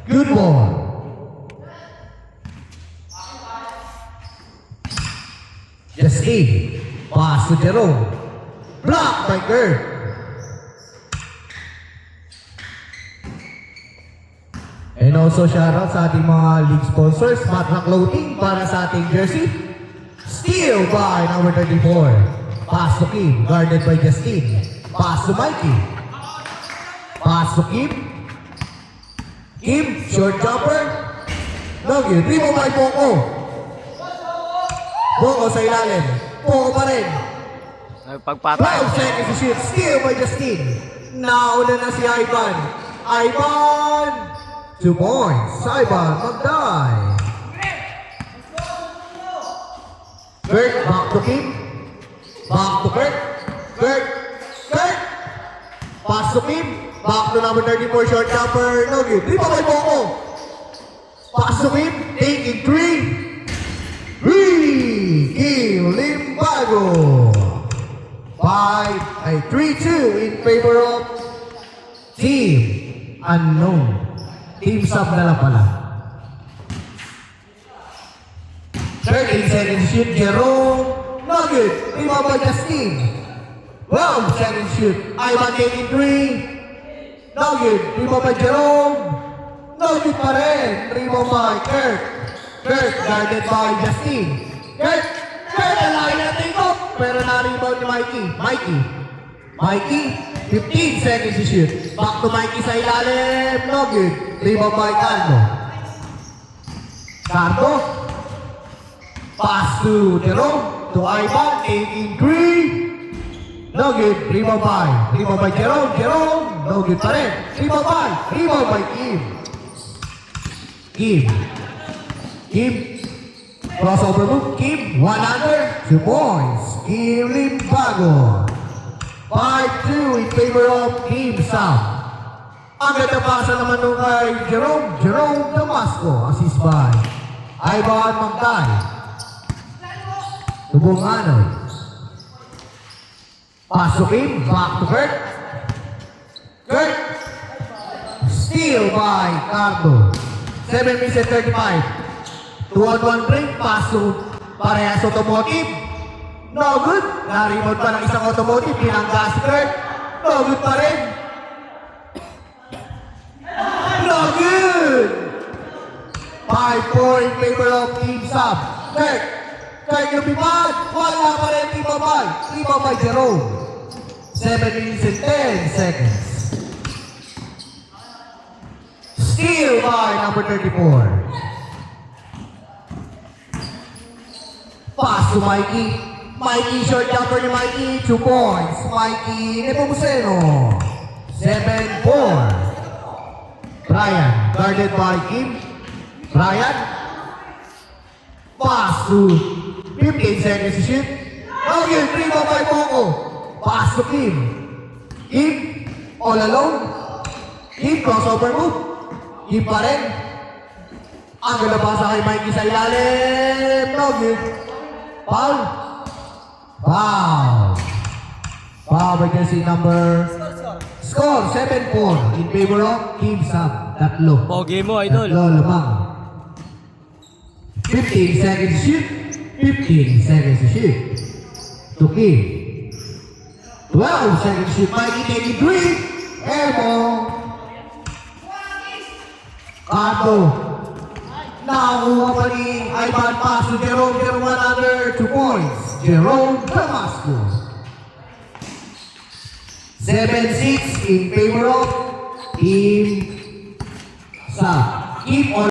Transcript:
Good ball. Justine. Pass to Jerome. Blocked by Kurt. And also shoutout sa ating mga league sponsors, Matra Clothing para sa ating jersey. Steal by number 34. Pass to Kim, guarded by Justine. Pass to Mikey. Pass to Kim. Kim, short jumper. Nugget, rebound by Boko. Boko sa ilalim. Boko pa rin. Pagpatay. 12 seconds to shoot. Steal by Justine. Nauna na si Ivan. Ivan! 2 points. Ivan Magday. Kurt, back to Kim. Back to Kurt. Kurt. Kurt. Pass to Kim. Back to number 34, short jumper. No good. Rebound by Boko. Pass to Kim. Taking 3. Kim Limbago. 3-2 in favor of Team Unknown. Team sub na lang pala. 13 seconds shoot, Jerome. Nugget, rebound by Justine. 12 seconds shoot, Ivan taking 3. Nugget, rebound by Jerome. Nugget pa rin, rebound by Kurt. Kurt, guarded by Justine. Kurt, ang laki natin ko. Pero na-rebound ni Mikey, 15 seconds to shoot. Back to Mikey sa ilalim. No good. Rebound by Cardo. Pass to Jerome. To Ivan. Taking 3. No good. Rebound by Jerome. No good pa rin. Rebound by Kim. Crossover move. Kim. 1 under. 2 points. Kim Limbago. 5-2 in favor of Team Sam. Ang ganda pasa naman nung kay Jerome Damasco. Assist by Ivan Magday. Tubong Anoy. Pass to Kim. Back to Kurt. Steal by Cardo. 7 minutes and 35. 2-on-1 break. Pass to parehas automotive. No good. Na-rebound pa ng isang automotive. Pinanggas si Kurt. No good pa rin. No good. 5-4 in favor of Team Sub. Kurt yung pipad. Wala pa rin Team Babay. Team Babay Jerome. 7 minutes and 10 seconds. Steal by number 34. Pass to Mikey. Short jumper ni Mikey, 2 points. Mikey Nepomuceno, 7-4. Brian, guarded by Kim. Brian, pass to 15 seconds to shoot. Okay, rebound by Boko. Pass to Kim. Kim, all alone. Kim, crossover move. Kim pa rin. Ang ganda pasa kay Mikey sa ilalim. No good. Foul by jersey number. Score 7-4 in favor of Team Sub. Tatlo. Pogi mo, idol. Tatlo lamang. 15 seconds to shoot. 15 seconds to shoot. To Kim. 12 seconds to shoot. Mikey taking 3. Airball. Cardo. Nakuha pa ni Ivan. Pass to Jerome. 1 under 2 points. Jerome Damasco. 7-6 in favor of Team Sub. Keep on.